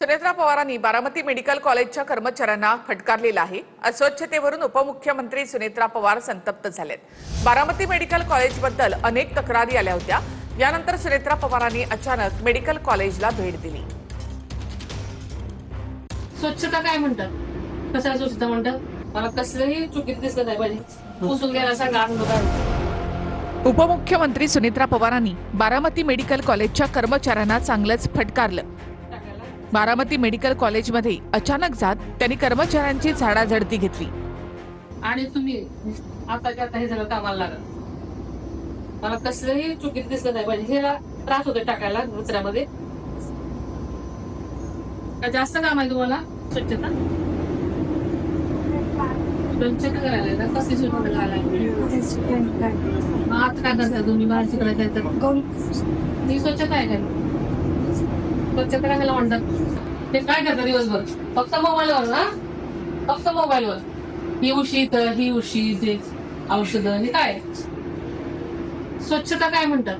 सुनेत्रा पवारांनी बारामती मेडिकल कॉलेजच्या कर्मचाऱ्यांना फटकारलेला आहे। अस्वच्छतेवरून उपमुख्यमंत्री सुनेत्रा पवार संतप्त झालेत। बारामती मेडिकल कॉलेजबद्दल अनेक तक्रारी आल्या होत्या। यानंतर सुनेत्रा पवारांनी अचानक मेडिकल कॉलेजला भेट दिली। स्वच्छता काय म्हणतात, कसं स्वच्छता म्हणतात, मला कसलंही चुकीत दिसलं नाही पाहिजे, पुसून घ्यायला सांगा। उपमुख्यमंत्री सुनेत्रा पवारांनी बारामती मेडिकल कॉलेजच्या कर्मचाऱ्यांना चांगलंच फटकारलं। बारामती मेडिकल कॉलेजमध्ये अचानक जात त्यांनी कर्मचाऱ्यांची झाडाझडती घेतली आणि तुम्ही आता हे सगळं कामाला लागा, मला कसलंही चुकीत दिसलं नाही पाहिजे। हे त्रास होतो टाकायला कचऱ्यामध्ये। जास्त काम आहे तुम्हाला स्वच्छता करायला, कसली स्वच्छता करायला आता काय करता तुम्ही? बाहेर शिकायला ही स्वच्छता आहे काय? स्वच्छता करायला म्हणतात ते काय करतात दिवसभर? फक्त मोबाईलवर ना, फक्त मोबाईलवर। ही उशी तर ही उशी, ते औषधं, हे काय स्वच्छता काय म्हणतात,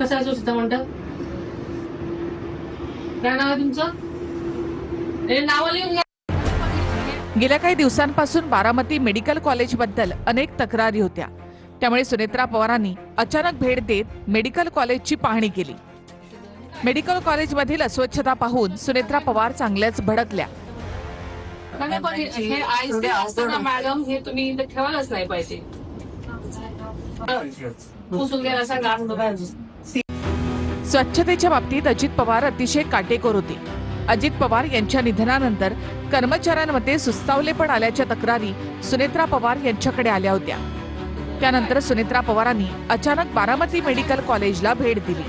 कसं स्वच्छता म्हणतात? काय नाव आहे तुमचं? नाव लिहून घ्या। गेल्या काही दिवसांपासून बारामती मेडिकल कॉलेजबद्दल अनेक तक्रारी होत्या। त्यामुळे सुनेत्रा पवारांनी अचानक भेट देत मेडिकल कॉलेजची पाहणी केली। मेडिकल कॉलेजमधील अस्वच्छता पाहून सुनेत्रा पवार चांगल्याच भडकल्या। हे आईस्क्रीम असताना मॅडम, हे तुम्ही इथे ठेवायलाच नाही पाहिजे, पुसून घ्यायला सांगा। स्वच्छतेच्या बाबतीत अजित पवार अतिशय काटेकोर होते। अजित पवार यांच्या निधनानंतर कर्मचाऱ्यांमध्ये सुस्तावलेपण आल्याच्या तक्रारी सुनेत्रा पवार यांच्याकडे आल्या होत्या। त्यानंतर सुनेत्रा पवारांनी अचानक बारामती मेडिकल कॉलेजला भेट दिली।